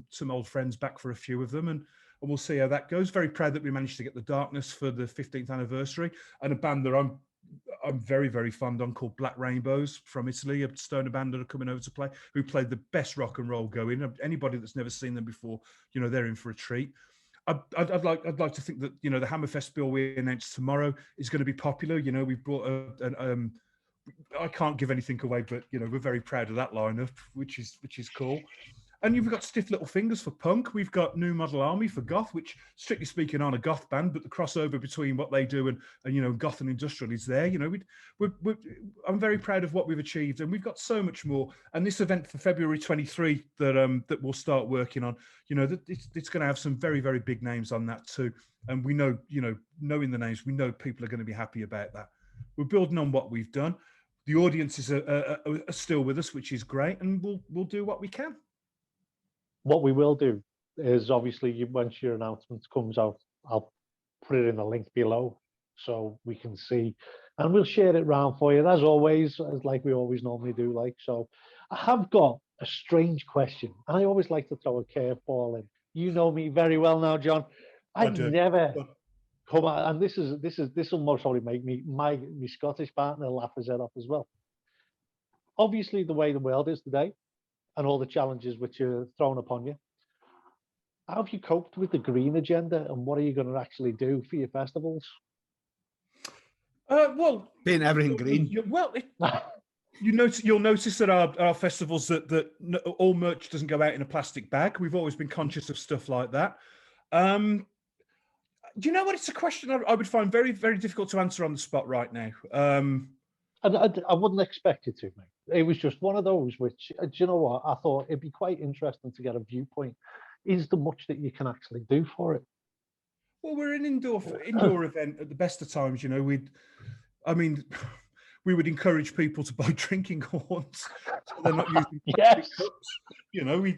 some old friends back for a few of them, and we'll see how that goes. Very proud that we managed to get the Darkness for the 15th anniversary, and a band that I'm very, very fond on called Black Rainbows from Italy, a stoner band that are coming over to play, who played the best rock and roll going. Anybody that's never seen them before, they're in for a treat. I'd like to think that the Hammerfest bill we announced tomorrow is going to be popular. We've brought I can't give anything away, but we're very proud of that lineup, which is cool. And you've got Stiff Little Fingers for punk. We've got New Model Army for goth, which, strictly speaking, aren't a goth band, but the crossover between what they do and goth and industrial is there. I'm very proud of what we've achieved, and we've got so much more. And this event for February 23 that we'll start working on, it's going to have some very, very big names on that too. And we know, knowing the names, we know people are going to be happy about that. We're building on what we've done. The audiences are still with us, which is great, and we'll do what we can.
What we will do is, obviously, once your announcement comes out, I'll put it in the link below so we can see, and we'll share it around for you, as always, like we always normally do. So I have got a strange question, and I always like to throw a curveball in. You know me very well now, John. I've never come out, and this will most probably make my Scottish partner laugh his head off as well. Obviously, the way the world is today, and all the challenges which are thrown upon you, how have you coped with the green agenda, and what are you going to actually do for your festivals?
Well,
paint everything green.
You'll notice that our festivals that all merch doesn't go out in a plastic bag. We've always been conscious of stuff like that. Do you know what? It's a question I would find very, very difficult to answer on the spot right now.
I wouldn't expect you to, mate. It was just one of those which, do you know what? I thought it'd be quite interesting to get a viewpoint. Is there much that you can actually do for it?
Well, we're an indoor event at the best of times. We would encourage people to buy drinking horns so they're not using plastic cups.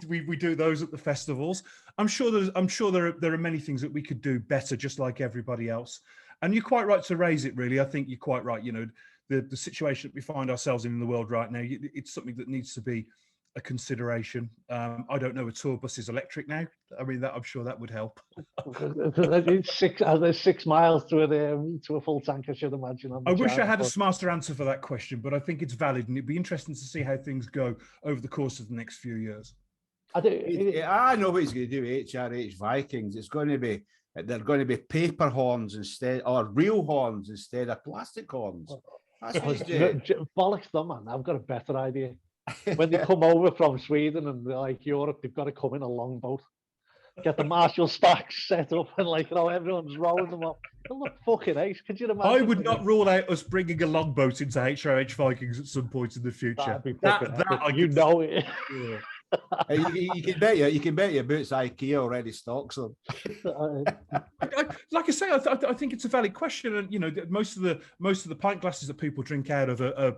We do those at the festivals. I'm sure there are many things that we could do better, just like everybody else. And you're quite right to raise it. Really, I think you're quite right. The situation that we find ourselves in the world right now, it's something that needs to be a consideration. I don't know, a tour bus is electric now. I'm sure that would help.
There's 6 miles to a full tank, I should imagine.
I wish I had a smarter answer for that question, but I think it's valid, and it'd be interesting to see how things go over the course of the next few years.
I know what he's going to do. HRH Vikings. They're going to be paper horns instead, or real horns instead of plastic horns. That's what he's doing.
Bollocks them, man. I've got a better idea. When they come over from Sweden and like Europe, they've got to come in a longboat, get the Marshall stacks set up, and everyone's rowing them up. They look fucking ace. Could you imagine?
I would not rule out us bringing a longboat into HRH Vikings at some point in the future.
It.
Yeah. You can bet your boots IKEA already stocks them.
Like I say, I think it's a valid question, and most of the pint glasses that people drink out of are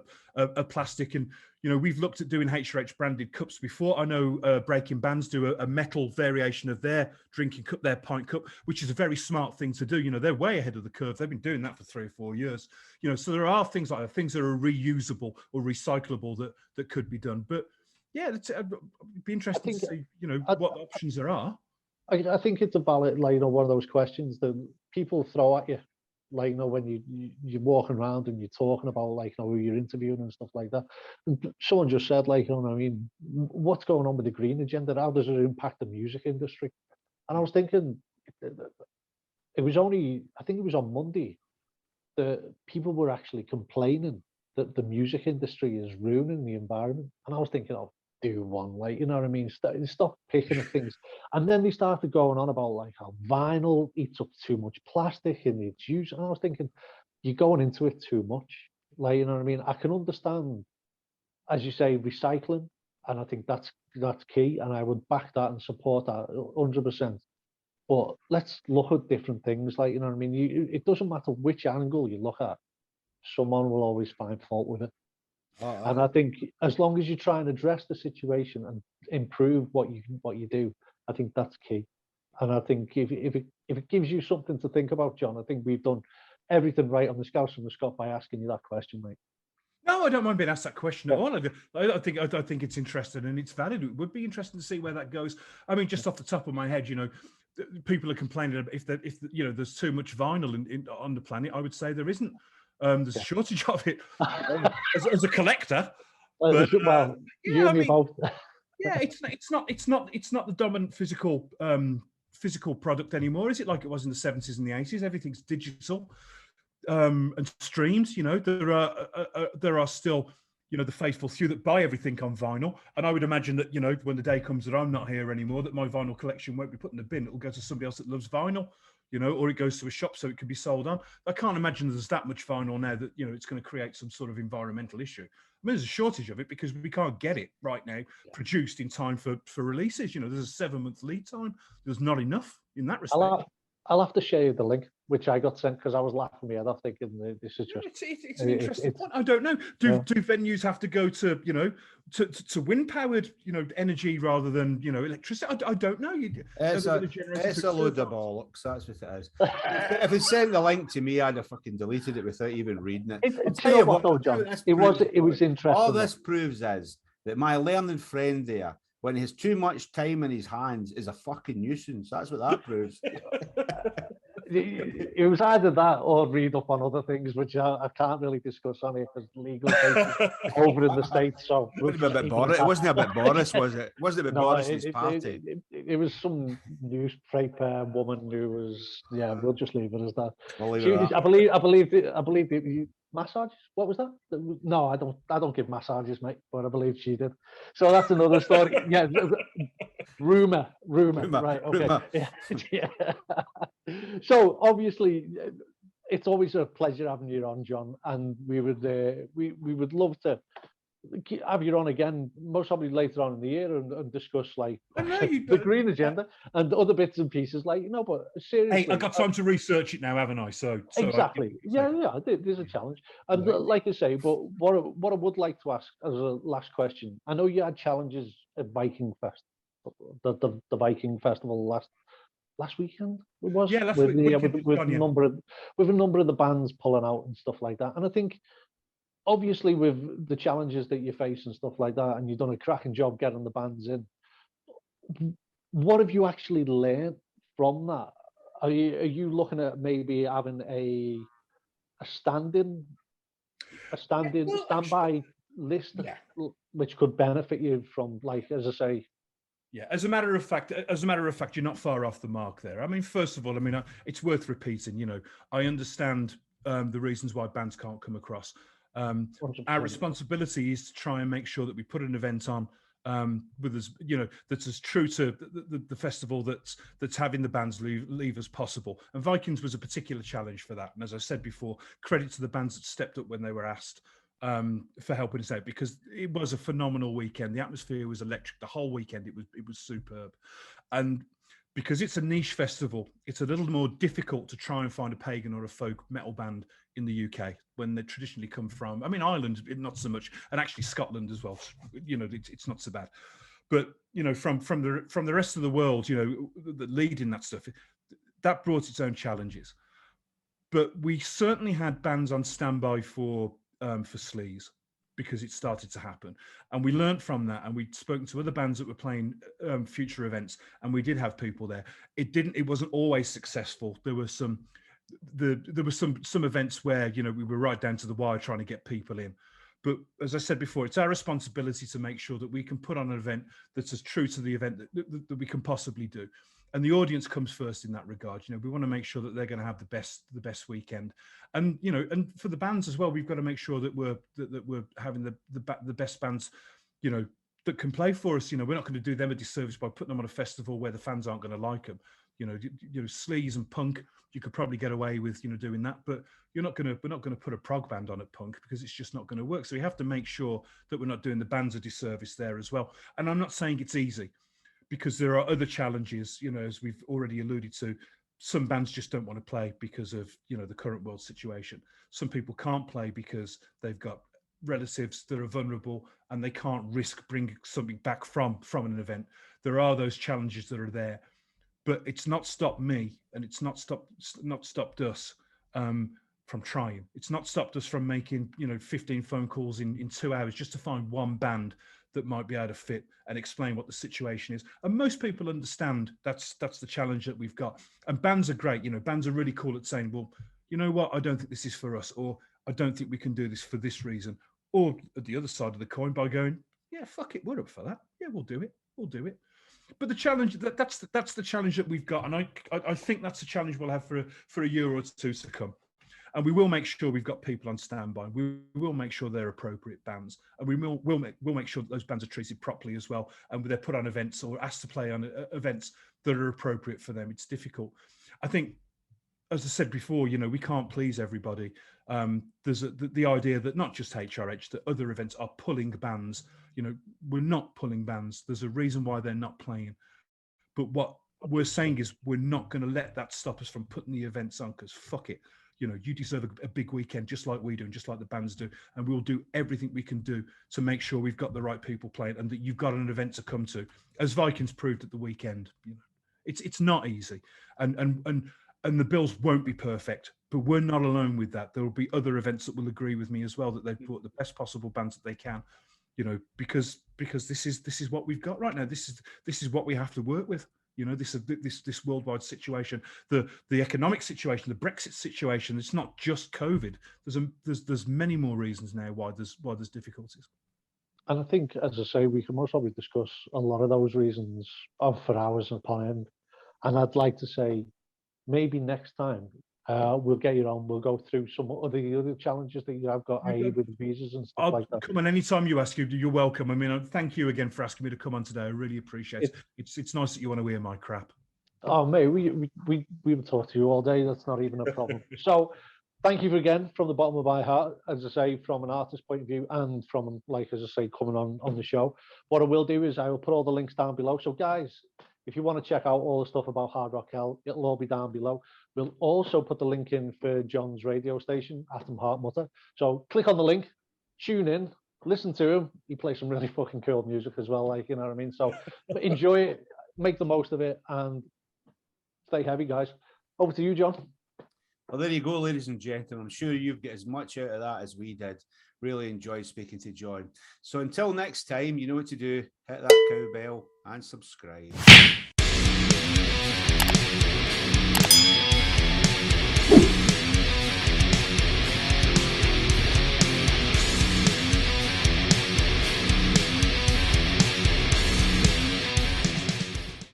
plastic, and we've looked at doing HRH branded cups before. I know Breaking Bands do a metal variation of their drinking cup, their pint cup, which is a very smart thing to do. They're way ahead of the curve. They've been doing that for 3 or 4 years. So there are things like that, things that are reusable or recyclable that could be done, but. Yeah, it'd be interesting to see, what options there are.
I think it's a valid, one of those questions that people throw at you, when you're walking around and you're talking about, who you're interviewing and stuff like that. And someone just said, what's going on with the green agenda? How does it impact the music industry? And I was thinking, it was on Monday that people were actually complaining that the music industry is ruining the environment. And I was thinking, do one, stop picking at things. And then they started going on about how vinyl eats up too much plastic in its use. And I was thinking, you're going into it too much. I can understand, as you say, recycling, and I think that's key, and I would back that and support that 100%. But let's look at different things. It doesn't matter which angle you look at, someone will always find fault with it. And I think as long as you try and address the situation and improve what you do, I think that's key. And I think if it gives you something to think about, John, I think we've done everything right on the Scouser and the Scot by asking you that question, mate.
No, I don't mind being asked that question at all. I think it's interesting and it's valid. It would be interesting to see where that goes. I mean, just off the top of my head, people are complaining if there's too much vinyl on the planet. I would say there isn't. There's a shortage of it as a collector. But,
well, you and me both.
Yeah, it's not the dominant physical product anymore, is it? Like it was in the 70s and the 80s. Everything's digital and streamed. There are still the faithful few that buy everything on vinyl, and I would imagine that when the day comes that I'm not here anymore, that my vinyl collection won't be put in the bin. It will go to somebody else that loves vinyl. Or it goes to a shop so it can be sold on. I can't imagine there's that much vinyl now that it's going to create some sort of environmental issue. I mean, there's a shortage of it because we can't get it right now produced in time for releases. There's a 7-month lead time. There's not enough in that respect.
I'll have to share you the link, which I got sent because I was laughing my head off thinking this is just.
It's an interesting point. I don't know. Do venues have to go to to wind powered energy rather than electricity? I don't know.
It's a load of bollocks. That's what it is. If it sent the link to me, I'd have fucking deleted it without even reading it.
It was interesting.
All this proves is that my learning friend there, when he has too much time in his hands, is a fucking nuisance. That's what that proves.
It was either that or read up on other things, which I can't really discuss on here because legal cases over in the States. So
it wasn't a bit Boris, was it? Wasn't it a bit Boris's party?
It was some newspaper woman who was. Yeah, we'll just leave it as that. I believe it. Massages? What was that? No, I don't give massages, mate. But I believe she did. So that's another story. Yeah, rumor. Right? Okay. Rumor. Yeah. So obviously, it's always a pleasure having you on, John. And we would love to have you on again, most probably later on in the year, and discuss like the green agenda and other bits and pieces, like But seriously,
hey, I got time to research it now, haven't I? So
exactly, there's a challenge, and like I say, but what I would like to ask as a last question, I know you had challenges at Viking Fest, the Viking Festival last weekend. It was
last
with
week,
with a number of the bands pulling out and stuff like that, and I think. Obviously, with the challenges that you face and stuff like that, and you've done a cracking job getting the bands in, what have you actually learned from that? Are you looking at maybe having a standby list, which could benefit you from, like, as I say?
Yeah, as a matter of fact, you're not far off the mark there. I mean, first of all, it's worth repeating. I understand the reasons why bands can't come across. Our responsibility is to try and make sure that we put an event on with us, that's as true to the festival that's having the bands leave as possible. And Vikings was a particular challenge for that. And as I said before, credit to the bands that stepped up when they were asked for helping us out, because it was a phenomenal weekend. The atmosphere was electric the whole weekend. It was superb. And because it's a niche festival, it's a little more difficult to try and find a pagan or a folk metal band in the UK when they traditionally come from. Ireland, not so much, and actually Scotland as well. It's not so bad. But from the rest of the world, that lead in that stuff, that brought its own challenges. But we certainly had bands on standby for Sleaze, because it started to happen, and we learned from that, and we'd spoken to other bands that were playing future events, and we did have people there. It wasn't always successful. There were some events where we were right down to the wire trying to get people in. But as I said before, it's our responsibility to make sure that we can put on an event that's as true to the event that we can possibly do. And the audience comes first in that regard. We want to make sure that they're going to have the best weekend, and and for the bands as well, we've got to make sure that we're having the best bands, that can play for us. We're not going to do them a disservice by putting them on a festival where the fans aren't going to like them. Sleaze and punk, you could probably get away with doing that, but we're not going to put a prog band on at punk, because it's just not going to work. So we have to make sure that we're not doing the bands a disservice there as well. And I'm not saying it's easy, because there are other challenges, as we've already alluded to. Some bands just don't want to play because of, the current world situation. Some people can't play because they've got relatives that are vulnerable and they can't risk bringing something back from an event. There are those challenges that are there, but it's not stopped me, and it's not stopped us from trying. It's not stopped us from making, 15 phone calls in 2 hours just to find one band that might be able to fit and explain what the situation is. And most people understand that's the challenge that we've got. And bands are great. Bands are really cool at saying, well, you know what? I don't think this is for us, or I don't think we can do this for this reason. Or at the other side of the coin by going, yeah, fuck it, we're up for that. Yeah, we'll do it. We'll do it. But the challenge that's the challenge that we've got, and I think that's a challenge we'll have for a year or two to come. And we will make sure we've got people on standby. We will make sure they're appropriate bands, and we'll make sure that those bands are treated properly as well, and they're put on events or asked to play on events that are appropriate for them. It's difficult. I think, as I said before, we can't please everybody. There's the idea that not just HRH, that other events are pulling bands. We're not pulling bands. There's a reason why they're not playing. But what we're saying is we're not going to let that stop us from putting the events on, because fuck it. You deserve a big weekend just like we do and just like the bands do. And we'll do everything we can do to make sure we've got the right people playing and that you've got an event to come to, as Vikings proved at the weekend. It's not easy. And the bills won't be perfect, but we're not alone with that. There will be other events that will agree with me as well, that they've brought the best possible bands that they can, because this is what we've got right now. This is what we have to work with. This worldwide situation, the economic situation, the Brexit situation. It's not just COVID. There's many more reasons now why there's difficulties.
And I think, as I say, we can most probably discuss a lot of those reasons for hours upon end. And I'd like to say, maybe next time we'll get you on. We'll go through some of the other challenges that you have got, i.e. with visas and stuff like that.
Come on, anytime you ask, you're welcome. I mean, thank you again for asking me to come on today. I really appreciate it. It's nice that you want to hear my crap.
Oh, mate, we will talk to you all day. That's not even a problem. So thank you again from the bottom of my heart, as I say, from an artist point of view and from, as I say, coming on the show. What I will do is I will put all the links down below. So guys, if you want to check out all the stuff about Hard Rock Hell, it'll all be down below. We'll also put the link in for John's radio station, Atom Heart Mutter. So click on the link, tune in, listen to him. He plays some really fucking cool music as well, you know what I mean? So enjoy it, make the most of it, and stay heavy, guys. Over to you, John.
Well, there you go, ladies and gentlemen. I'm sure you've got as much out of that as we did. Really enjoyed speaking to John. So until next time, you know what to do. Hit that cowbell and subscribe.